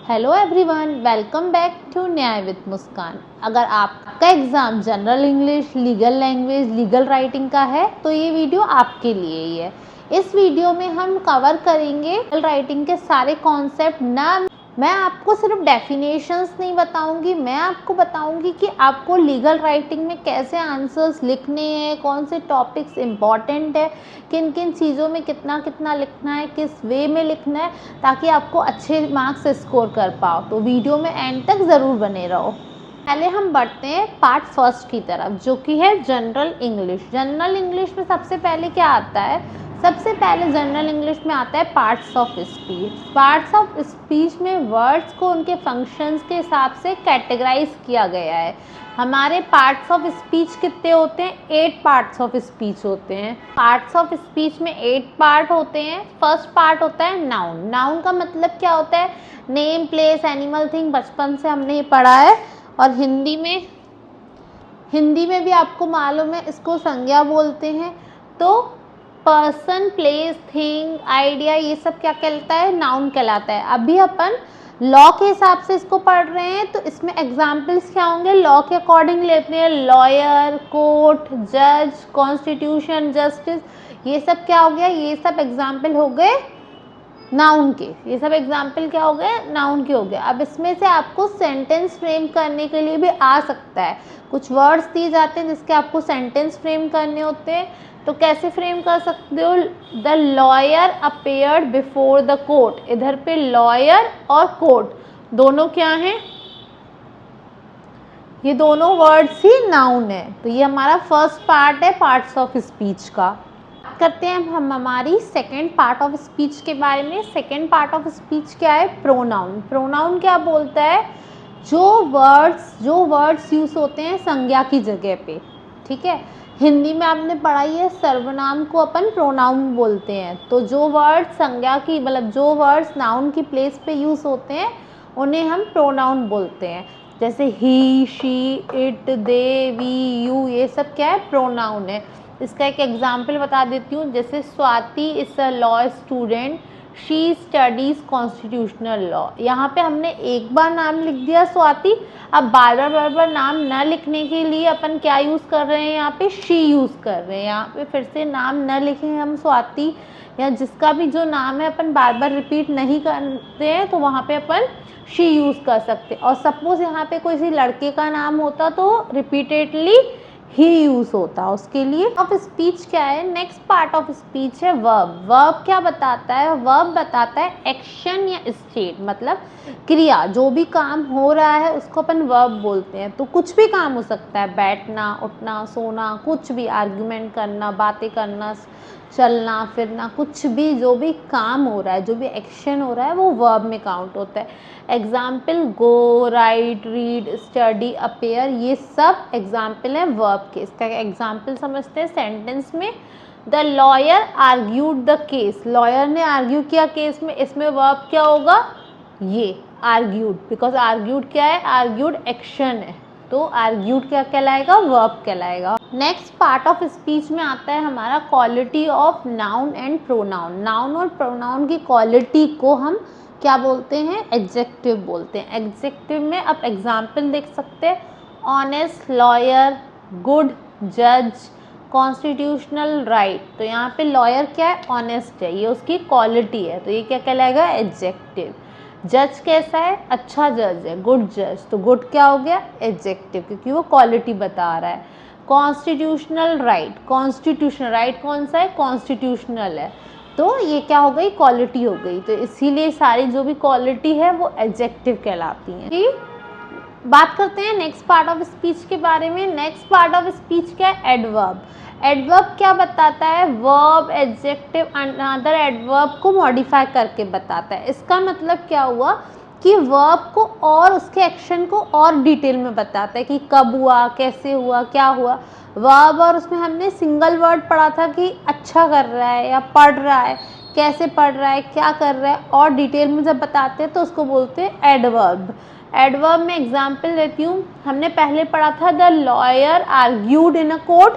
Hello everyone, welcome back to Nyay with Muskaan. अगर आपका exam general English, legal language, legal writing का है तो ये वीडियो आपके लिए ही है। इस वीडियो में हम कवर करेंगे लीगल राइटिंग के सारे कॉन्सेप्ट। ना मैं आपको सिर्फ डेफिनेशंस नहीं बताऊंगी, मैं आपको बताऊंगी कि आपको लीगल राइटिंग में कैसे आंसर्स लिखने हैं, कौन से टॉपिक्स इम्पॉर्टेंट है, किन किन चीज़ों में कितना कितना लिखना है, किस वे में लिखना है, ताकि आपको अच्छे मार्क्स स्कोर कर पाओ। तो वीडियो में एंड तक ज़रूर बने रहो। पहले हम बढ़ते हैं पार्ट फर्स्ट की तरफ, जो कि है जनरल इंग्लिश। जनरल इंग्लिश में सबसे पहले क्या आता है? सबसे पहले जनरल इंग्लिश में आता है parts of speech. Parts of speech में वर्ड्स को उनके फंक्शंस के हिसाब से कैटेगराइज किया गया है। हमारे पार्ट्स ऑफ स्पीच कितने होते हैं? 8 पार्ट्स ऑफ स्पीच होते हैं। पार्ट्स ऑफ स्पीच में 8 पार्ट होते हैं। फर्स्ट पार्ट होता है नाउन। नाउन का मतलब क्या होता है? Name, place, animal, thing. बचपन से हमने ये पढ़ा है। और हिंदी में भी आपको मालूम है, इसको संज्ञा बोलते हैं। तो पर्सन, प्लेस, थिंग, आइडिया, ये सब क्या कहलाता है? नाउन कहलाता है। अभी अपन लॉ के हिसाब से इसको पढ़ रहे हैं, तो इसमें एग्जाम्पल्स क्या होंगे? लॉ के अकॉर्डिंग लेते हैं। लॉयर, कोर्ट, जज, कॉन्स्टिट्यूशन, जस्टिस, ये सब क्या हो गया? ये सब एग्जाम्पल हो गए नाउन के। ये सब एग्जाम्पल क्या हो गए? नाउन के हो गए। अब इसमें से आपको सेंटेंस फ्रेम करने के लिए भी आ सकता है। कुछ वर्ड्स दिए जाते हैं जिसके आपको सेंटेंस फ्रेम करने होते हैं। तो कैसे फ्रेम कर सकते हो? The lawyer appeared before the court. इधर पे लॉयर और कोर्ट दोनों क्या हैं? ये दोनों वर्ड्स ही नाउन है। तो ये हमारा फर्स्ट पार्ट है पार्ट्स ऑफ स्पीच का। करते हैं हम हमारी सेकेंड पार्ट ऑफ स्पीच के बारे में। सेकेंड पार्ट ऑफ स्पीच क्या है? प्रोनाउन। प्रोनाउन क्या बोलता है? जो वर्ड्स यूज होते हैं संज्ञा की जगह पे। ठीक है, हिंदी में आपने पढ़ाई है, सर्वनाम को अपन प्रोनाउन बोलते हैं। तो जो वर्ड संज्ञा की, मतलब जो वर्ड्स नाउन की प्लेस पे यूज होते हैं, उन्हें हम प्रोनाउन बोलते हैं। जैसे he, she, it, they, we, you, ये सब क्या है? प्रोनाउन है। इसका एक एग्जाम्पल बता देती हूँ। जैसे Swati is a law student, she studies constitutional law. यहाँ पे हमने एक बार नाम लिख दिया स्वाति। अब बार बार नाम न लिखने के लिए अपन क्या यूज़ कर रहे हैं? यहाँ पे शी यूज़ कर रहे हैं। यहाँ पे फिर से नाम न लिखें हम स्वाति, या जिसका भी जो नाम है अपन बार बार रिपीट नहीं करते हैं, तो वहाँ पे अपन शी यूज़ कर सकते। और सपोज यहाँ पे कोई लड़के का नाम होता तो रिपीटेडली ही यूज होता उसके लिए। ऑफ स्पीच क्या है? नेक्स्ट पार्ट ऑफ स्पीच है वर्ब। वर्ब क्या बताता है? वर्ब बताता है एक्शन या स्टेट, मतलब क्रिया। जो भी काम हो रहा है उसको अपन वर्ब बोलते हैं। तो कुछ भी काम हो सकता है, बैठना, उठना, सोना, कुछ भी, आर्ग्यूमेंट करना, बातें करना, चलना फिरना, कुछ भी, जो भी काम हो रहा है, जो भी एक्शन हो रहा है, वो वर्ब में काउंट होता है। एग्जाम्पल गो, राइट, रीड, स्टडी, अपेयर, ये सब एग्जाम्पल हैं वर्ब के। इसका एग्जाम्पल समझते हैं सेंटेंस में। The lawyer argued the case. Lawyer ने आर्ग्यू किया केस में। इसमें वर्ब क्या होगा? ये आर्ग्यूड, बिकॉज आर्ग्यूड क्या है? आर्ग्यूड एक्शन है, तो आर्ग्यूड क्या कहलाएगा? वर्ब कहलाएगा। नेक्स्ट पार्ट ऑफ स्पीच में आता है हमारा quality of noun and pronoun. Noun और प्रोनाउन की क्वालिटी को हम क्या बोलते हैं? एडजेक्टिव बोलते हैं। एडजेक्टिव में आप एग्जाम्पल देख सकते हैं। ऑनेस्ट, लॉयर, गुड, जज, कॉन्स्टिट्यूशनल, राइट। तो यहाँ पे लॉयर क्या है? ऑनेस्ट है, ये उसकी क्वालिटी है, तो ये क्या कहलाएगा? एडजेक्टिव। जज कैसा है? अच्छा जज है, गुड जज। तो गुड क्या हो गया? एडजेक्टिव, क्योंकि वो क्वालिटी बता रहा है। Constitutional right. कॉन्स्टिट्यूशनल राइट कौन सा है? कॉन्स्टिट्यूशनल है, तो ये क्या हो गई? क्वालिटी हो गई। तो इसीलिए सारी जो भी क्वालिटी है वो एडजेक्टिव कहलाती हैं। बात करते हैं नेक्स्ट पार्ट ऑफ स्पीच के बारे में। नेक्स्ट पार्ट ऑफ स्पीच क्या है? एडवर्ब। एडवर्ब क्या बताता है? वर्ब, एडजेक्टिव, अनदर एडवर्ब को मॉडिफाई करके बताता है। इसका मतलब क्या हुआ कि वर्ब को और उसके एक्शन को और डिटेल में बताता है कि कब हुआ, कैसे हुआ, क्या हुआ। वर्ब, और उसमें हमने सिंगल वर्ड पढ़ा था कि अच्छा कर रहा है या पढ़ रहा है, कैसे पढ़ रहा है, क्या कर रहा है, और डिटेल में जब बताते हैं तो उसको बोलते हैं एडवर्ब। एडवर्ब में एग्जाम्पल देती हूँ। हमने पहले पढ़ा था the lawyer argued in a court,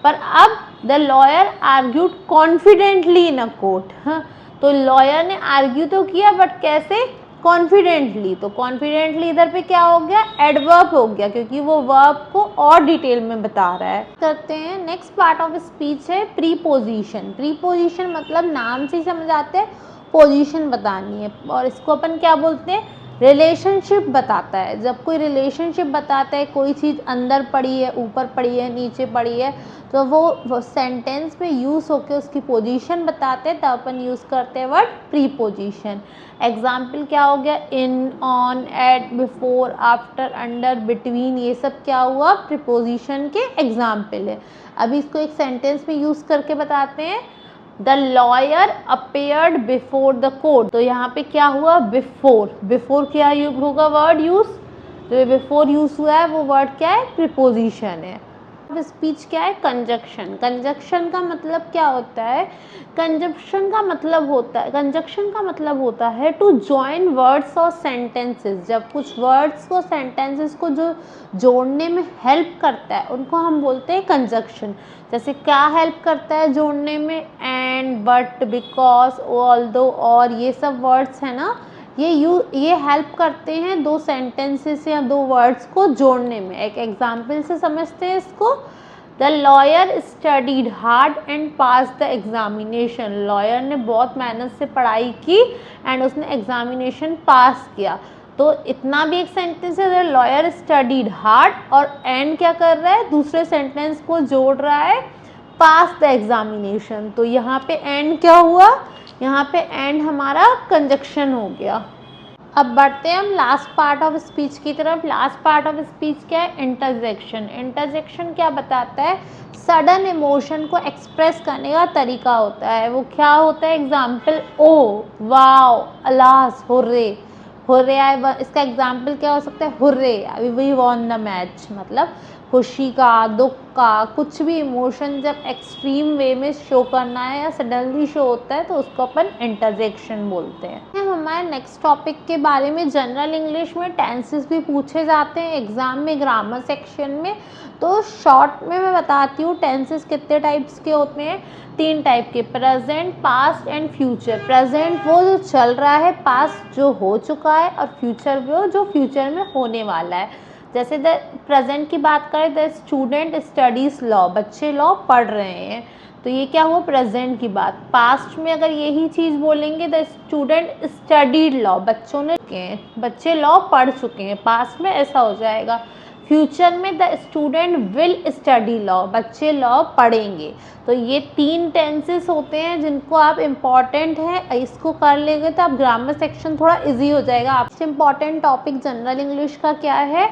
पर अब the lawyer argued confidently in a court. हाँ, तो लॉयर ने आर्ग्यू तो किया, बट कैसे? कॉन्फिडेंटली, तो कॉन्फिडेंटली इधर पे क्या हो गया, एडवर्ब हो गया, क्योंकि वो वर्ब को और डिटेल में बता रहा है। करते हैं नेक्स्ट पार्ट ऑफ स्पीच है प्रीपोजिशन। प्रीपोजिशन मतलब नाम से ही समझ आते हैं पोजीशन बतानी है, और इसको अपन क्या बोलते हैं, रिलेशनशिप बताता है। जब कोई रिलेशनशिप बताता है, कोई चीज़ अंदर पड़ी है, ऊपर पड़ी है, नीचे पड़ी है, तो वो सेंटेंस में यूज़ होकर उसकी पोजीशन बताते हैं, तब अपन यूज़ करते हैं वर्ड प्रीपोजिशन। एग्जाम्पल क्या हो गया, in, on, at, before, after, under, between, ये सब क्या हुआ, प्रीपोजिशन के एग्जाम्पल है। अभी इसको एक सेंटेंस में यूज़ करके बताते हैं। The lawyer appeared before the court, तो यहाँ पे क्या हुआ, बिफोर, बिफोर क्या होगा वर्ड यूज, जो बिफोर यूज हुआ है वो वर्ड क्या है, प्रीपोजिशन है। स्पीच क्या है, कंजक्शन। कंजक्शन का मतलब क्या होता है, कंजक्शन का मतलब होता है टू जॉइन वर्ड्स और सेंटेंसेस। जब कुछ वर्ड्स को सेंटेंसेस को जो जोड़ने में हेल्प करता है उनको हम बोलते हैं कंजक्शन। जैसे क्या हेल्प करता है जोड़ने में, एंड, बट, बिकॉज, ऑल्दो, और ये सब वर्ड्स है ना, ये हेल्प करते हैं दो सेंटेंसेस या दो वर्ड्स को जोड़ने में। एक एग्जाम्पल से समझते हैं इसको। The lawyer studied hard and pass the examination. Lawyer ने बहुत मेहनत से पढ़ाई की एंड उसने एग्जामिनेशन पास किया। तो इतना भी एक सेंटेंस है, द लॉयर स्टडीड हार्ड, और एंड क्या कर रहा है, दूसरे सेंटेंस को जोड़ रहा है, पास द एग्जामिनेशन। तो यहाँ पे एंड क्या हुआ, यहाँ पे एंड हमारा कंजक्शन हो गया। अब बढ़ते हैं हम लास्ट पार्ट ऑफ स्पीच की तरफ। लास्ट पार्ट ऑफ स्पीच क्या है, इंटरजेक्शन। इंटरजेक्शन क्या बताता है, सडन इमोशन को एक्सप्रेस करने का तरीका होता है। वो क्या होता है, example, oh, wow, alas, hurray, hurray आए, इसका एग्जाम्पल क्या हो सकता है, hurray we won the match. मतलब खुशी का, दुख का, कुछ भी इमोशन जब एक्सट्रीम वे में शो करना है या सडनली शो होता है तो उसको अपन इंटरजेक्शन बोलते हैं। हम हमारे नेक्स्ट टॉपिक के बारे में, जनरल इंग्लिश में टेंसेस भी पूछे जाते हैं एग्जाम में, ग्रामर सेक्शन में। तो शॉर्ट में मैं बताती हूँ टेंसेस कितने टाइप्स के होते हैं, 3 टाइप के, present, past and future. Present वो जो चल रहा है, पास्ट जो हो चुका है, और फ्यूचर वो जो फ्यूचर में होने वाला है। जैसे द प्रेजेंट की बात करें, द स्टूडेंट स्टडीज लॉ, बच्चे लॉ पढ़ रहे हैं, तो ये क्या हुआ, प्रेजेंट की बात। पास्ट में अगर यही चीज़ बोलेंगे, द स्टूडेंट स्टडीड लॉ, बच्चे लॉ पढ़ चुके हैं, पास्ट में ऐसा हो जाएगा। फ्यूचर में the student will study law, बच्चे लॉ पढ़ेंगे। तो ये 3 टेंसेस होते हैं जिनको आप इम्पॉर्टेंट है, इसको कर लेंगे तो आप ग्रामर सेक्शन थोड़ा इजी हो जाएगा। आपसे इम्पॉर्टेंट टॉपिक जनरल इंग्लिश का क्या है,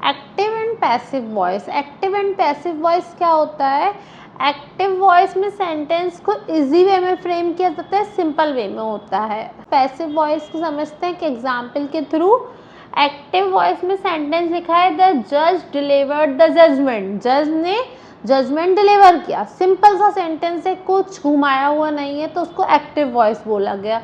active and passive voice. Active and passive voice क्या होता है, एक्टिव वॉइस में सेंटेंस को इजी वे में फ्रेम किया जाता है, सिंपल वे में होता है। पैसिव वॉइस को समझते हैं कि एग्जाम्पल के थ्रू। एक्टिव वॉइस में सेंटेंस लिखा है, द जज डिलीवर्ड द जजमेंट, जज ने जजमेंट डिलीवर किया, सिंपल सा सेंटेंस है, कुछ घुमाया हुआ नहीं है, तो उसको एक्टिव वॉइस बोला गया।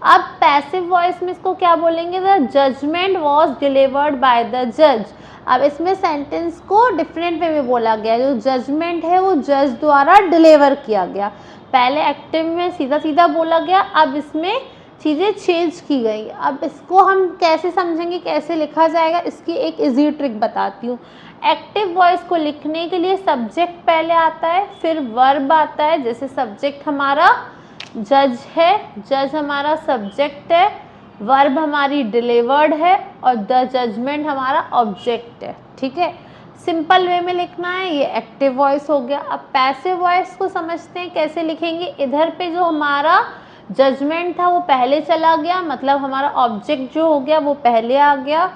अब पैसिव वॉइस में इसको क्या बोलेंगे, the judgment was delivered by the जज। अब इसमें सेंटेंस को डिफरेंट वे में बोला गया, जो जजमेंट है वो जज द्वारा डिलीवर किया गया। पहले एक्टिव में सीधा सीधा बोला गया, अब इसमें चीज़ें चेंज की गई। अब इसको हम कैसे समझेंगे, कैसे लिखा जाएगा, इसकी एक इजी ट्रिक बताती हूँ। एक्टिव वॉइस को लिखने के लिए सब्जेक्ट पहले आता है, फिर वर्ब आता है। जैसे सब्जेक्ट हमारा जज है, जज हमारा सब्जेक्ट है, वर्ब हमारी डिलीवर्ड है, और द जजमेंट हमारा ऑब्जेक्ट है। ठीक है, सिंपल वे में लिखना है, ये एक्टिव वॉइस हो गया। अब पैसिव वॉइस को समझते हैं कैसे लिखेंगे। इधर पे जो हमारा जजमेंट था वो पहले चला गया, मतलब हमारा ऑब्जेक्ट जो हो गया वो पहले आ गया।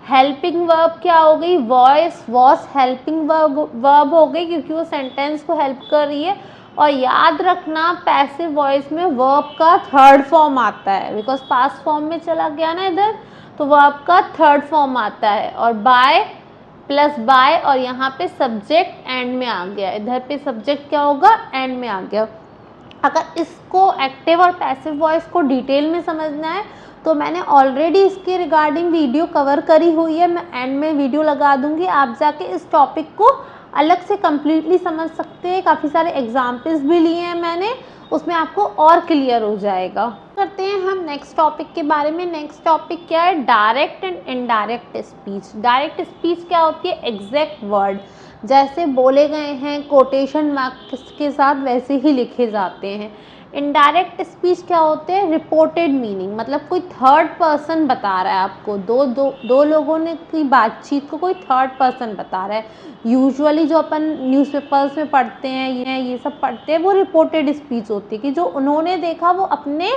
हेल्पिंग वर्ब क्या हो गई, वॉइस वॉस हेल्पिंग वर्ब हो गई, क्योंकि वो सेंटेंस को हेल्प कर रही है। और याद रखना, पैसिव वॉइस में वर्ब का थर्ड फॉर्म आता है, बिकॉज पास्ट फॉर्म में चला गया ना इधर, तो वर्ब का थर्ड फॉर्म आता है। और बाय प्लस बाय, और यहाँ पे सब्जेक्ट एंड में आ गया, इधर पे सब्जेक्ट क्या होगा, एंड में आ गया। अगर इसको एक्टिव और पैसिव वॉइस को डिटेल में समझना है तो मैंने ऑलरेडी इसके रिगार्डिंग वीडियो कवर करी हुई है, मैं एंड में वीडियो लगा दूंगी, आप जाके इस टॉपिक को अलग से कम्प्लीटली समझ सकते हैं। काफ़ी सारे एग्जाम्पल्स भी लिए हैं मैंने, उसमें आपको और क्लियर हो जाएगा। करते हैं हम नेक्स्ट टॉपिक के बारे में। नेक्स्ट टॉपिक क्या है? Direct and indirect speech. Direct speech क्या होती है? एग्जैक्ट वर्ड जैसे बोले गए हैं कोटेशन मार्क्स के साथ वैसे ही लिखे जाते हैं। इनडायरेक्ट स्पीच क्या होते हैं? रिपोर्टेड मीनिंग, मतलब कोई थर्ड पर्सन बता रहा है आपको, दो लोगों ने की बातचीत को कोई थर्ड पर्सन बता रहा है। यूजुअली जो अपन न्यूज़पेपर्स में पढ़ते हैं ये सब पढ़ते हैं वो रिपोर्टेड स्पीच होती है कि जो उन्होंने देखा वो अपने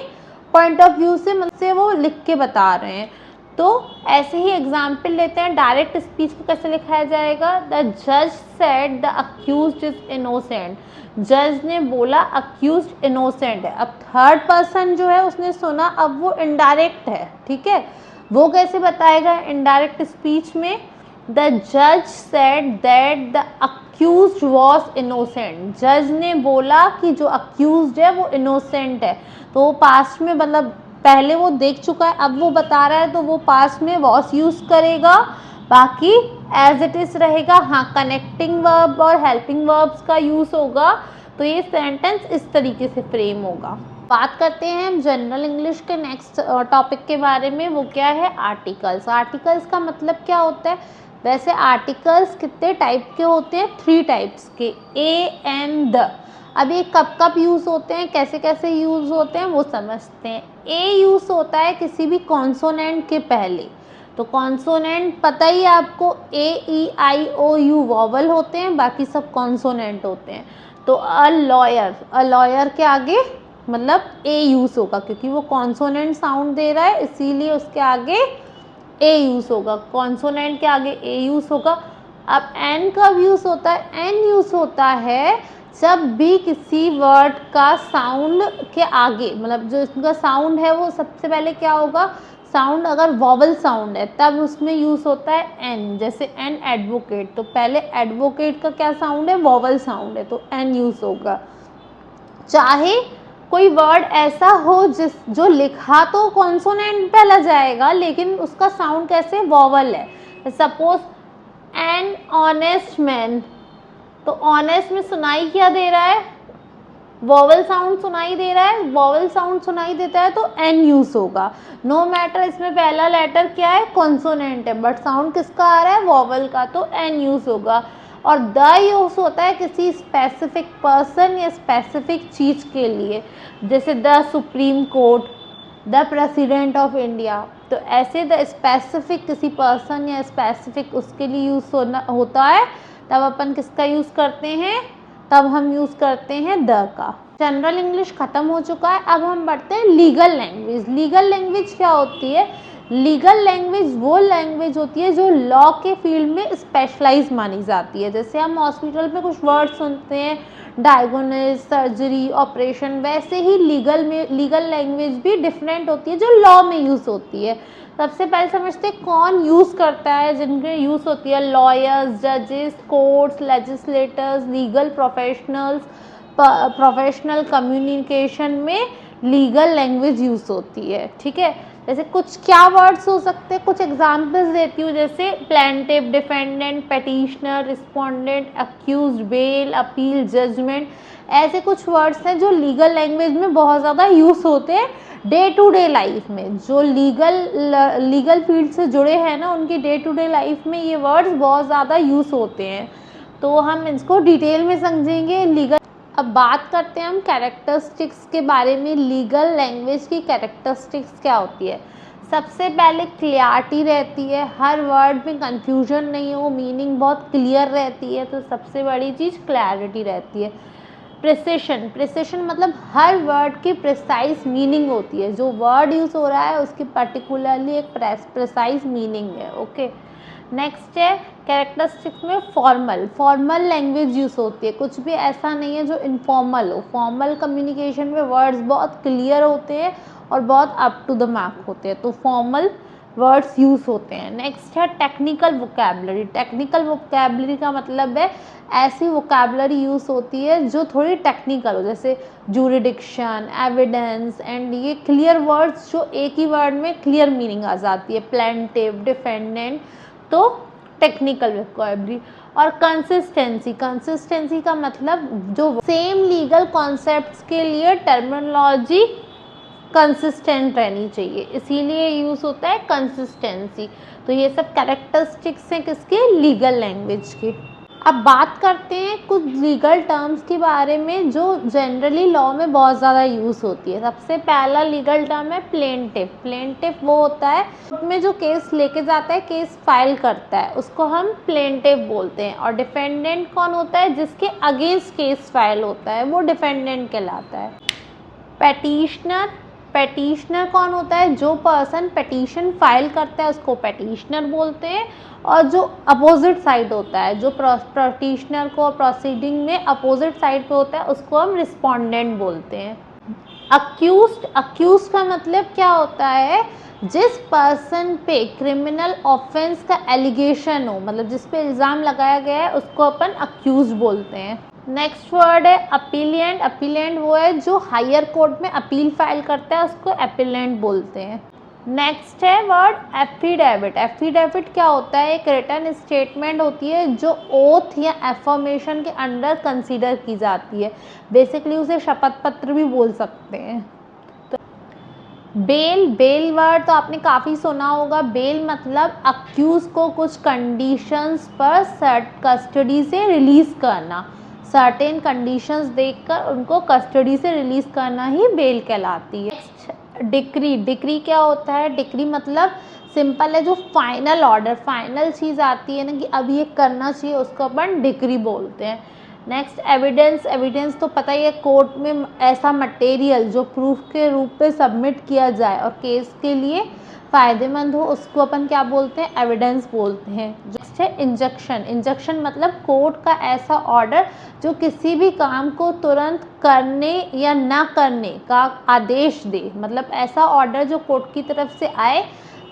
पॉइंट ऑफ व्यू से मतलब वो लिख के बता रहे हैं। तो ऐसे ही एग्जाम्पल लेते हैं। डायरेक्ट स्पीच को कैसे लिखाया जाएगा? द जज said the accused is innocent. जज ने बोला अक्यूज्ड इनोसेंट है। अब थर्ड पर्सन जो है उसने सुना, अब वो इनडायरेक्ट है, ठीक है। वो कैसे बताएगा इनडायरेक्ट स्पीच में? द जज said that the accused was innocent. जज ने बोला कि जो अक्यूज्ड है वो इनोसेंट है। तो वो पास्ट में मतलब पहले वो देख चुका है, अब वो बता रहा है तो वो पास्ट में वॉस यूज करेगा, बाकी एज इट इज रहेगा। हाँ, कनेक्टिंग वर्ब और हेल्पिंग वर्ब्स का यूज होगा। तो ये सेंटेंस इस तरीके से फ्रेम होगा। बात करते हैं हम जनरल इंग्लिश के नेक्स्ट टॉपिक के बारे में। वो क्या है? आर्टिकल्स। आर्टिकल्स का मतलब क्या होता है? वैसे आर्टिकल्स कितने टाइप के होते हैं? 3 टाइप्स के, ए एंड द। अब ये कब कब यूज़ होते हैं, कैसे कैसे यूज़ होते हैं वो समझते हैं। ए यूज़ होता है किसी भी कॉन्सोनेंट के पहले। तो कॉन्सोनेंट पता ही है आपको, ए ई आई ओ यू वॉवल होते हैं, बाकी सब कॉन्सोनेंट होते हैं। तो अ लॉयर के आगे मतलब ए यूज़ होगा क्योंकि वो कॉन्सोनेंट साउंड दे रहा है, इसीलिए उसके आगे ए यूज़ होगा। कॉन्सोनेंट के आगे ए यूज़ होगा। अब एन कब यूज़ होता है? एन यूज़ होता है जब भी किसी वर्ड का साउंड के आगे मतलब जो इसका साउंड है वो सबसे पहले क्या होगा? साउंड अगर वॉवल साउंड है तब उसमें यूज़ होता है एन। जैसे एन एडवोकेट, तो पहले एडवोकेट का क्या साउंड है? वॉवल साउंड है, तो एन यूज़ होगा। चाहे कोई वर्ड ऐसा हो जो लिखा तो कॉन्सोनेंट पहला जाएगा लेकिन उसका साउंड कैसे? वॉवल है। सपोज एन ऑनेस्ट मैन, तो ऑनेस्ट में सुनाई क्या दे रहा है? वॉवल साउंड सुनाई दे रहा है। वॉवल साउंड सुनाई देता है तो एन यूज होगा। नो मैटर इसमें पहला लेटर क्या है? कॉन्सोनेंट है, बट साउंड किसका आ रहा है? वॉवल का, तो एन यूज होगा। और द यूज होता है किसी स्पेसिफिक पर्सन या स्पेसिफिक चीज के लिए, जैसे the supreme court, the president of India. तो ऐसे द स्पेसिफिक किसी पर्सन या स्पेसिफिक उसके लिए यूज होता है, तब अपन किसका यूज़ करते हैं? तब हम यूज़ करते हैं द का। जनरल इंग्लिश खत्म हो चुका है, अब हम बढ़ते हैं लीगल लैंग्वेज। लीगल लैंग्वेज क्या होती है? लीगल लैंग्वेज वो लैंग्वेज होती है जो लॉ के फील्ड में स्पेशलाइज मानी जाती है। जैसे हम हॉस्पिटल में कुछ वर्ड सुनते हैं, डायग्नोसिस, सर्जरी, ऑपरेशन, वैसे ही लीगल लैंग्वेज भी डिफरेंट होती है जो लॉ में यूज़ होती है। सबसे पहले समझते हैं कौन यूज़ करता है। जिनके यूज़ होती है लॉयर्स, जजेस, courts, legislators, legal professionals. Professional communication में लीगल लैंग्वेज यूज़ होती है, ठीक है। जैसे कुछ क्या वर्ड्स हो सकते हैं, कुछ एग्जांपल्स देती हूँ, जैसे plaintiff, defendant, petitioner, respondent, accused, bail, appeal, judgment. ऐसे कुछ वर्ड्स हैं जो लीगल लैंग्वेज में बहुत ज़्यादा यूज़ होते हैं डे टू डे लाइफ में। जो लीगल फील्ड से जुड़े हैं ना, उनकी डे टू डे लाइफ में ये वर्ड्स बहुत ज़्यादा यूज़ होते हैं। तो हम इसको डिटेल में समझेंगे लीगल। अब बात करते हैं हम कैरेक्टरिस्टिक्स के बारे में। लीगल लैंग्वेज की कैरेक्टरिस्टिक्स क्या होती है? सबसे पहले क्लियरिटी रहती है, हर वर्ड में कंफ्यूजन नहीं हो, मीनिंग बहुत क्लियर रहती है, तो सबसे बड़ी चीज़ क्लैरिटी रहती है। प्रिसिशन मतलब हर वर्ड की प्रिसाइज मीनिंग होती है, जो वर्ड यूज़ हो रहा है उसकी पर्टिकुलरली एक प्रिसाइज मीनिंग है, ओके। नेक्स्ट है कैरेक्टरिस्टिक्स में फॉर्मल लैंग्वेज यूज़ होती है। कुछ भी ऐसा नहीं है जो इनफॉर्मल हो। फॉर्मल कम्युनिकेशन में वर्ड्स बहुत क्लियर होते हैं और बहुत अप टू द मार्क होते हैं, तो फॉर्मल वर्ड्स यूज़ होते हैं। नेक्स्ट है टेक्निकल वोकैबुलरी। टेक्निकल वोकैबुलरी का मतलब है ऐसी वोकैबुलरी यूज़ होती है जो थोड़ी टेक्निकल हो, जैसे जूरिडिक्शन, एविडेंस एंड ये क्लियर वर्ड्स जो एक ही वर्ड में क्लियर मीनिंग आ जाती है। प्लेंटिव, डिफेंडेंट, तो टेक्निकल वोकैबुलरी। और कंसिस्टेंसी, कंसिस्टेंसी का मतलब जो सेम लीगल कॉन्सेप्ट्स के लिए टर्मिनोलॉजी कंसिस्टेंट रहनी चाहिए, इसीलिए यूज़ होता है कंसिस्टेंसी। तो ये सब कैरेक्टरिस्टिक्स हैं किसके, लीगल लैंग्वेज के। अब बात करते हैं कुछ लीगल टर्म्स के बारे में जो जनरली लॉ में बहुत ज़्यादा यूज़ होती है। सबसे पहला लीगल टर्म है प्लेंटिफ। प्लेंटिफ वो होता है उसमें जो केस लेके जाता है, केस फाइल करता है, उसको हम प्लेंटिफ बोलते हैं। और डिफेंडेंट कौन होता है, जिसके अगेंस्ट केस फाइल होता है, वो डिफेंडेंट कहलाता है। पेटिशनर, पेटिशनर कौन होता है, जो पर्सन पेटिशन फाइल करता है उसको पेटिशनर बोलते हैं। और जो अपोजिट साइड होता है, जो पेटिशनर को प्रोसीडिंग में अपोजिट साइड पे होता है, उसको हम रिस्पोंडेंट बोलते हैं। अक्यूज्ड, अक्यूज्ड का मतलब क्या होता है, जिस पर्सन पे क्रिमिनल ऑफेंस का एलिगेशन हो, मतलब जिस पे इल्ज़ाम लगाया गया है, उसको अपन अक्यूज्ड बोलते हैं। नेक्स्ट वर्ड है अपीलिएंट। अपीलिएंट वो है जो हायर कोर्ट में अपील फाइल करता है, उसको अपीलेंट बोलते हैं। नेक्स्ट है वर्ड एफिडेविट। एफिडेविट क्या होता है, एक रिटन स्टेटमेंट होती है जो ओथ या एफर्मेशन के अंडर कंसीडर की जाती है। बेसिकली उसे शपथ पत्र भी बोल सकते हैं। तो बेल, बेल वर्ड तो आपने काफ़ी सुना होगा। बेल मतलब अक्यूज को कुछ कंडीशंस पर कस्टडी से रिलीज़ करना, सर्टेन कंडीशंस देखकर उनको कस्टडी से रिलीज़ करना ही बेल कहलाती है। डिक्री, डिक्री क्या होता है, डिक्री मतलब सिंपल है, जो फाइनल ऑर्डर, फाइनल चीज़ आती है ना कि अब ये करना चाहिए, उसको अपन डिक्री बोलते हैं। Next evidence. एविडेंस तो पता ही है, कोर्ट में ऐसा मटेरियल जो प्रूफ के रूप में सबमिट किया जाए और केस के लिए फ़ायदेमंद हो, उसको अपन क्या बोलते हैं, एविडेंस बोलते हैं। नेक्स्ट है इंजंक्शन। इंजंक्शन मतलब कोर्ट का ऐसा ऑर्डर जो किसी भी काम को तुरंत करने या ना करने का आदेश दे, मतलब ऐसा ऑर्डर जो कोर्ट की तरफ से आए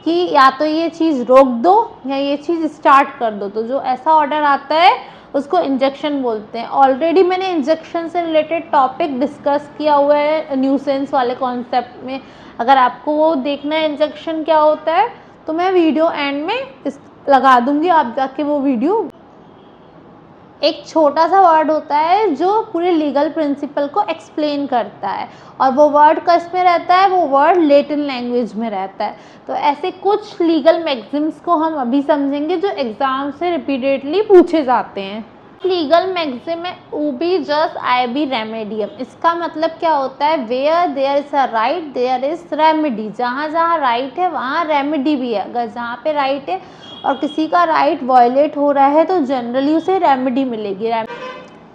कि या तो ये चीज़ रोक दो या ये चीज़ स्टार्ट कर दो। तो जो ऐसा ऑर्डर आता है उसको इंजंक्शन बोलते हैं। ऑलरेडी मैंने इंजंक्शन से रिलेटेड टॉपिक डिस्कस किया हुआ है न्यूसेंस वाले कॉन्सेप्ट में। अगर आपको वो देखना है इंजंक्शन क्या होता है, तो मैं वीडियो एंड में लगा दूंगी, आप जाके वो वीडियो। एक छोटा सा वर्ड होता है जो पूरे लीगल प्रिंसिपल को एक्सप्लेन करता है, और वो वर्ड किस में रहता है, वो वर्ड लैटिन लैंग्वेज में रहता है। तो ऐसे कुछ लीगल मैक्सिम्स को हम अभी समझेंगे जो एग्जाम से रिपीटेडली पूछे जाते हैं। लीगल मैक्सिम है उबी जस्ट आई बी रेमेडियम। इसका मतलब क्या होता है, where there is a right there is remedy. जहाँ जहाँ राइट है वहाँ रेमेडी भी है। अगर जहाँ पे राइट है और किसी का राइट वायलेट हो रहा है तो जनरली उसे रेमेडी मिलेगी।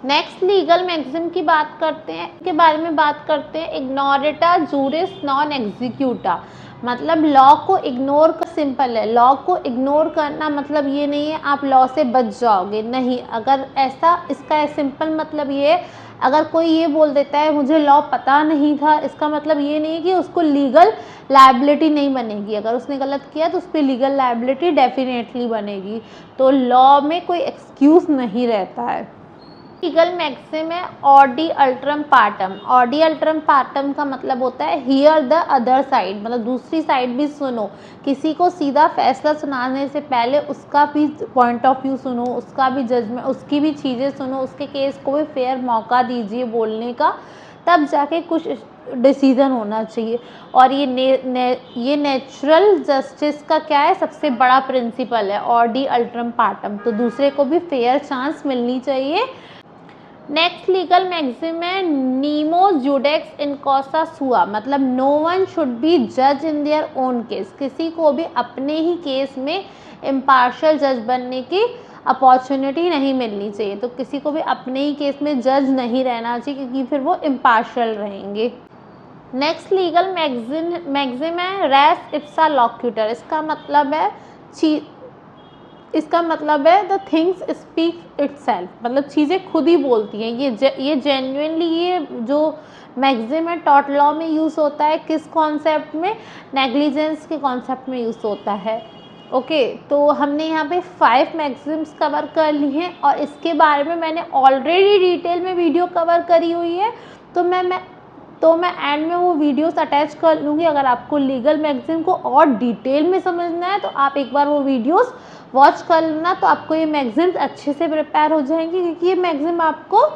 नेक्स्ट लीगल मैक्सिम की बात करते हैं, के बारे में बात करते हैं। इग्नोरेटा जूरिस नॉन एग्जीक्यूटा, मतलब लॉ को इग्नोर कर, सिंपल है, लॉ को इग्नोर करना मतलब ये नहीं है आप लॉ से बच जाओगे, नहीं। अगर ऐसा, इसका सिंपल मतलब ये है, अगर कोई ये बोल देता है मुझे लॉ पता नहीं था, इसका मतलब ये नहीं है कि उसको लीगल लायबिलिटी नहीं बनेगी। अगर उसने गलत किया तो उस पर लीगल लायबिलिटी डेफिनेटली बनेगी। तो लॉ में कोई एक्सक्यूज़ नहीं रहता है। लीगल मैक्सिम है ऑडी अल्ट्रम पार्टम। ऑडी अल्ट्रम पार्टम का मतलब होता है हियर द अदर साइड, मतलब दूसरी साइड भी सुनो। किसी को सीधा फैसला सुनाने से पहले उसका भी पॉइंट ऑफ व्यू सुनो, उसका भी जजमेंट, उसकी भी चीज़ें सुनो, उसके केस को भी फेयर मौका दीजिए बोलने का, तब जाके कुछ डिसीज़न होना चाहिए। और ये नेचुरल जस्टिस का क्या है, सबसे बड़ा प्रिंसिपल है ऑडी अल्ट्रम पार्टम। तो दूसरे को भी फेयर चांस मिलनी चाहिए। नेक्स्ट लीगल मैक्सिम है नीमो जुडेक्स इन कॉसा सुआ, मतलब नो वन शुड बी जज इन देयर ओन केस। किसी को भी अपने ही केस में इम्पार्शियल जज बनने की अपॉर्चुनिटी नहीं मिलनी चाहिए। तो किसी को भी अपने ही केस में जज नहीं रहना चाहिए, क्योंकि फिर वो इम्पार्शियल रहेंगे। नेक्स्ट लीगल मैक्सिम है रेस इप्सा लॉक्यूटर। इसका मतलब है द थिंग्स स्पीक इटसेल्फ, मतलब चीज़ें खुद ही बोलती हैं। ये जेन्युइनली ये जो मैक्सिम है टॉर्ट लॉ में यूज़ होता है, किस कॉन्सेप्ट में, नेग्लिजेंस के कॉन्सेप्ट में यूज़ होता है। ओके, तो हमने यहाँ पे 5 मैक्सिम्स कवर कर ली हैं, और इसके बारे में मैंने ऑलरेडी डिटेल में वीडियो कवर करी हुई है। तो मैं तो मैं एंड में वो वीडियोस अटैच कर लूँगी। अगर आपको लीगल मैगज़ीन को और डिटेल में समझना है तो आप एक बार वो वीडियोस वॉच कर लेना, तो आपको ये मैगज़ीन्स अच्छे से प्रिपेयर हो जाएंगी, क्योंकि ये मैगज़ीन आपको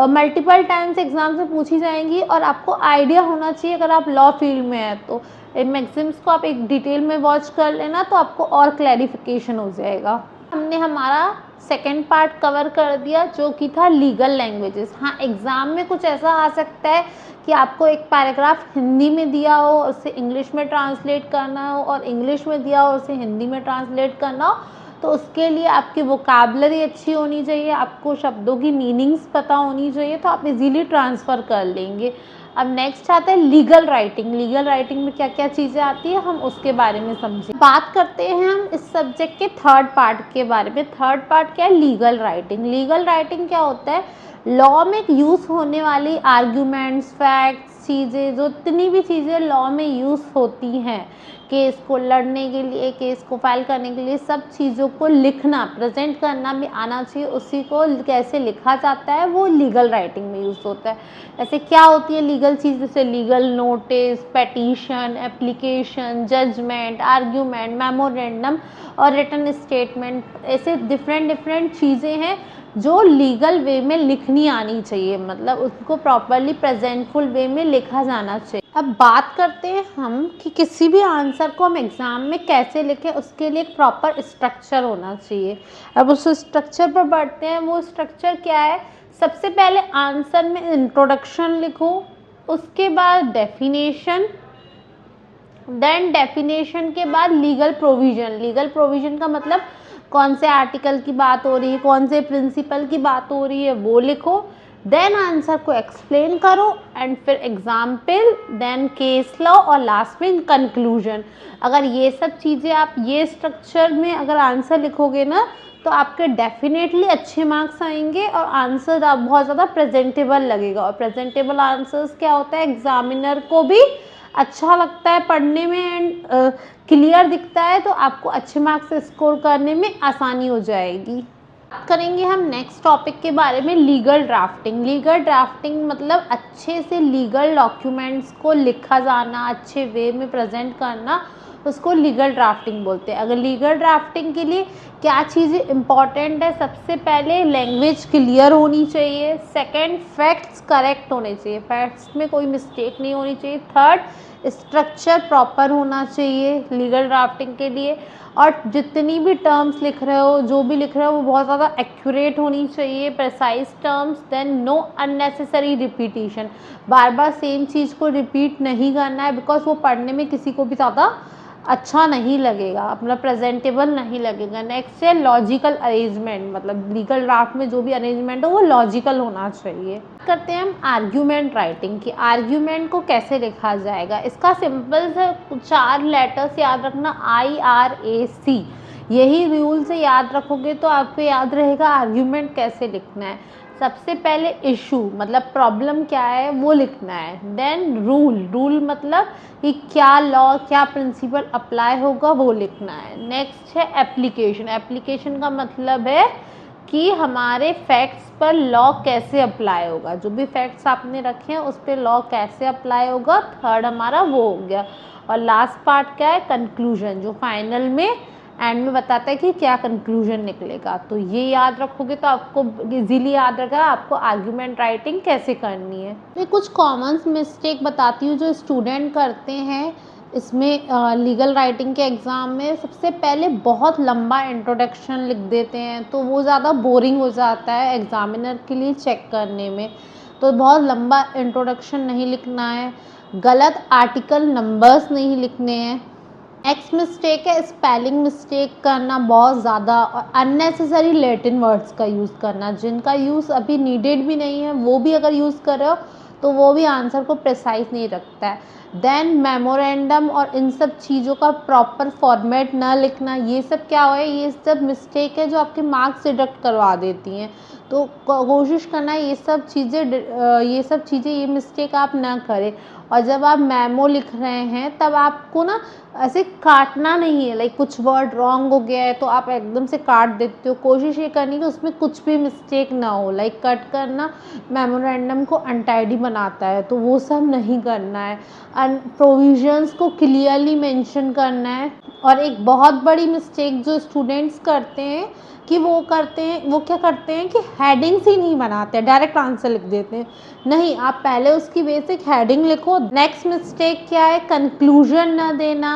मल्टीपल टाइम्स एग्ज़ाम से पूछी जाएंगी और आपको आइडिया होना चाहिए अगर आप लॉ फील्ड में हैं तो इन मैगज़ीन्स को आप एक डिटेल में वॉच कर लेना, तो आपको और क्लैरिफिकेशन हो जाएगा। हमने हमारा सेकेंड पार्ट कवर कर दिया जो कि था लीगल लैंग्वेजेस। हाँ, एग्ज़ाम में कुछ ऐसा आ सकता है कि आपको एक पैराग्राफ हिंदी में दिया हो, उसे इंग्लिश में ट्रांसलेट करना हो, और इंग्लिश में दिया हो उसे हिंदी में ट्रांसलेट करना हो, तो उसके लिए आपकी वोकैबुलरी अच्छी होनी चाहिए, आपको शब्दों की मीनिंग्स पता होनी चाहिए, तो आप इजीली ट्रांसफ़र कर लेंगे। अब नेक्स्ट आता है लीगल राइटिंग। लीगल राइटिंग में क्या क्या चीज़ें आती है हम उसके बारे में समझें। बात करते हैं हम इस सब्जेक्ट के थर्ड पार्ट के बारे में। थर्ड पार्ट क्या है? Legal writing. लीगल राइटिंग क्या होता है? लॉ में यूज़ होने वाली आर्ग्यूमेंट्स, फैक्ट्स, चीज़ें, जो इतनी भी चीज़ें लॉ में यूज़ होती हैं केस को लड़ने के लिए, केस को फाइल करने के लिए, सब चीज़ों को लिखना, प्रेजेंट करना भी आना चाहिए। उसी को कैसे लिखा जाता है वो लीगल राइटिंग में यूज़ होता है। ऐसे क्या होती है लीगल चीज़? जैसे legal notice, petition, application, judgment, argument, memorandum और रिटन स्टेटमेंट। ऐसे डिफरेंट चीज़ें हैं जो लीगल वे में लिखनी आनी चाहिए, मतलब उसको प्रॉपरली प्रेजेंटफुल वे में लिखा जाना चाहिए। अब बात करते हैं हम कि किसी भी आंसर को हम एग्ज़ाम में कैसे लिखें, उसके लिए एक प्रॉपर स्ट्रक्चर होना चाहिए। अब उस स्ट्रक्चर पर बढ़ते हैं। वो स्ट्रक्चर क्या है? सबसे पहले आंसर में इंट्रोडक्शन लिखो, उसके बाद डेफिनेशन, देन डेफिनेशन के बाद लीगल प्रोविज़न। लीगल प्रोविज़न का मतलब कौन से आर्टिकल की बात हो रही है, कौन से प्रिंसिपल की बात हो रही है, वो लिखो। देन आंसर को एक्सप्लेन करो एंड फिर एग्जाम्पल, देन केस लॉ और लास्ट में कंक्लूजन। अगर ये सब चीज़ें आप ये स्ट्रक्चर में अगर आंसर लिखोगे ना, तो आपके डेफिनेटली अच्छे मार्क्स आएंगे और आंसर आप बहुत ज़्यादा प्रेजेंटेबल लगेगा। और प्रेजेंटेबल आंसर्स क्या होता है? एग्जामिनर को भी अच्छा लगता है पढ़ने में एंड क्लियर दिखता है, तो आपको अच्छे मार्क्स स्कोर करने में आसानी हो जाएगी। करेंगे हम नेक्स्ट टॉपिक के बारे में, लीगल ड्राफ्टिंग। लीगल ड्राफ्टिंग मतलब अच्छे से लीगल डॉक्यूमेंट्स को लिखा जाना, अच्छे वे में प्रेजेंट करना, उसको लीगल ड्राफ्टिंग बोलते हैं। अगर लीगल ड्राफ्टिंग के लिए क्या चीज़ें इंपॉर्टेंट है? सबसे पहले लैंग्वेज क्लियर होनी चाहिए, सेकंड फैक्ट्स करेक्ट होने चाहिए, फैक्ट्स में कोई मिस्टेक नहीं होनी चाहिए, थर्ड स्ट्रक्चर प्रॉपर होना चाहिए लीगल ड्राफ्टिंग के लिए, और जितनी भी टर्म्स लिख रहे हो, जो भी लिख रहे हो, वो बहुत ज़्यादा एक्यूरेट होनी चाहिए, precise terms. Then no unnecessary repetition, बार बार सेम चीज़ को रिपीट नहीं करना है, बिकॉज वो पढ़ने में किसी को भी ज़्यादा अच्छा नहीं लगेगा, अपना प्रेजेंटेबल नहीं लगेगा। नेक्स्ट है लॉजिकल अरेंजमेंट, मतलब लीगल ड्राफ्ट में जो भी अरेंजमेंट हो वो लॉजिकल होना चाहिए। करते हैं हम आर्ग्यूमेंट राइटिंग की। आर्ग्यूमेंट को कैसे लिखा जाएगा? इसका सिंपल से 4 लेटर्स याद रखना, IRAC। यही रूल से याद रखोगे तो आपको याद रहेगा आर्ग्यूमेंट कैसे लिखना है। सबसे पहले इशू मतलब प्रॉब्लम क्या है वो लिखना है। देन रूल मतलब कि क्या लॉ, क्या प्रिंसिपल अप्लाई होगा वो लिखना है। नेक्स्ट है एप्लीकेशन। एप्लीकेशन का मतलब है कि हमारे फैक्ट्स पर लॉ कैसे अप्लाई होगा, जो भी फैक्ट्स आपने रखे हैं उस पर लॉ कैसे अप्लाई होगा। थर्ड हमारा वो हो गया। और लास्ट पार्ट क्या है? कंक्लूजन, जो फाइनल में एंड में बताता है कि क्या कंक्लूजन निकलेगा। तो ये याद रखोगे तो आपको इजीली याद रहेगा आपको आर्ग्यूमेंट राइटिंग कैसे करनी है। मैं कुछ कॉमन मिस्टेक बताती हूँ जो स्टूडेंट करते हैं इसमें लीगल राइटिंग के एग्ज़ाम में। सबसे पहले बहुत लंबा इंट्रोडक्शन लिख देते हैं, तो वो ज़्यादा बोरिंग हो जाता है एग्ज़ामिनर के लिए चेक करने में, तो बहुत लंबा इंट्रोडक्शन नहीं लिखना है। गलत आर्टिकल नंबर्स नहीं लिखने हैं। नेक्स्ट मिस्टेक है स्पेलिंग मिस्टेक करना बहुत ज़्यादा, और अननेसेसरी लैटिन वर्ड्स का यूज़ करना, जिनका यूज़ अभी नीडेड भी नहीं है वो भी अगर यूज़ कर रहे हो तो वो भी आंसर को प्रिसाइज नहीं रखता है। देन मेमोरेंडम और इन सब चीज़ों का प्रॉपर फॉर्मेट ना लिखना, ये सब क्या है? ये सब मिस्टेक है जो आपके मार्क्स डिडक्ट करवा देती हैं। तो कोशिश करना ये सब चीज़ें ये मिस्टेक आप ना करें। और जब आप मेमो लिख रहे हैं तब आपको ना ऐसे काटना नहीं है, लाइक कुछ वर्ड रॉन्ग हो गया है तो आप एकदम से काट देते हो। कोशिश ये करनी कि उसमें कुछ भी मिस्टेक ना हो, लाइक कट करना मेमोरेंडम को अनटाइडी बनाता है, तो वो सब नहीं करना है। प्रोविजंस को क्लियरली मेंशन करना है। और एक बहुत बड़ी मिस्टेक जो स्टूडेंट्स करते हैं कि वो क्या करते हैं कि हेडिंग्स ही नहीं बनाते, डायरेक्ट आंसर लिख देते हैं। नहीं, आप पहले उसकी बेसिक हेडिंग लिखो। नेक्स्ट मिस्टेक क्या है, कंक्लूजन ना देना,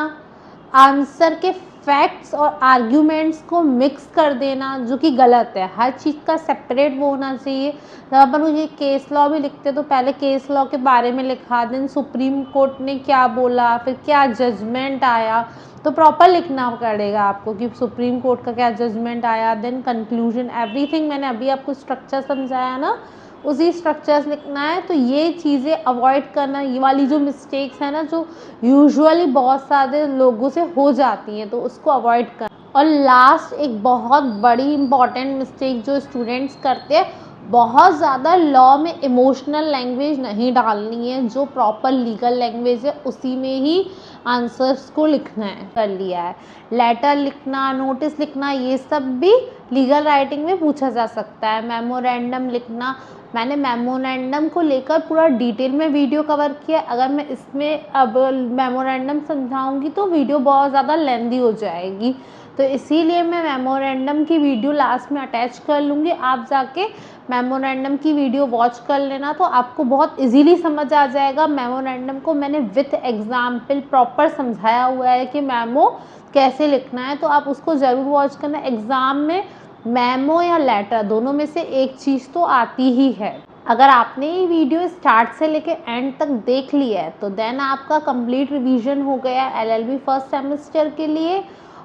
आंसर के फैक्ट्स और आर्ग्यूमेंट्स को मिक्स कर देना, जो कि गलत है। हर चीज़ का सेपरेट वो होना चाहिए। जब अपन ये केस लॉ भी लिखते हैं तो पहले केस लॉ के बारे में लिखा, देन सुप्रीम कोर्ट ने क्या बोला, फिर क्या जजमेंट आया, तो प्रॉपर लिखना पड़ेगा आपको कि सुप्रीम कोर्ट का क्या जजमेंट आया, देन कंक्लूजन, एवरीथिंग। मैंने अभी आपको स्ट्रक्चर समझाया ना, उसी स्ट्रक्चर्स लिखना है। तो ये चीज़ें अवॉइड करना, ये वाली जो मिस्टेक्स है ना, जो यूजुअली बहुत सारे लोगों से हो जाती हैं, तो उसको अवॉइड करना। और लास्ट एक बहुत बड़ी इंपॉर्टेंट मिस्टेक जो स्टूडेंट्स करते हैं, बहुत ज़्यादा लॉ में इमोशनल लैंग्वेज नहीं डालनी है। जो प्रॉपर लीगल लैंग्वेज है उसी में ही आंसर्स को लिखना है। कर लिया है, लेटर लिखना, नोटिस लिखना, ये सब भी लीगल राइटिंग में पूछा जा सकता है। मेमोरेंडम लिखना, मैंने मेमोरेंडम को लेकर पूरा डिटेल में वीडियो कवर किया। अगर मैं इसमें अब मेमोरेंडम समझाऊंगी तो वीडियो बहुत ज़्यादा लेंदी हो जाएगी, तो इसीलिए मैं मेमोरेंडम की वीडियो लास्ट में अटैच कर लूँगी। आप जाके मेमोरेंडम की वीडियो वॉच कर लेना, तो आपको बहुत इजीली समझ आ जाएगा। मेमोरेंडम को मैंने विथ एग्जाम्पल प्रॉपर समझाया हुआ है कि मेमो कैसे लिखना है, तो आप उसको ज़रूर वॉच करना। एग्ज़ाम में मेमो या लेटर दोनों में से एक चीज़ तो आती ही है। अगर आपने ये वीडियो स्टार्ट से लेके एंड तक देख लिया है तो देन आपका कंप्लीट रिवीजन हो गया LLB फर्स्ट सेमेस्टर के लिए।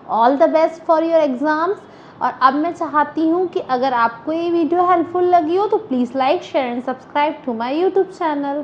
All the best for your exams. और अब मैं चाहती हूँ कि अगर आपको ये वीडियो हेल्पफुल लगी हो तो please like, share and subscribe to my YouTube channel.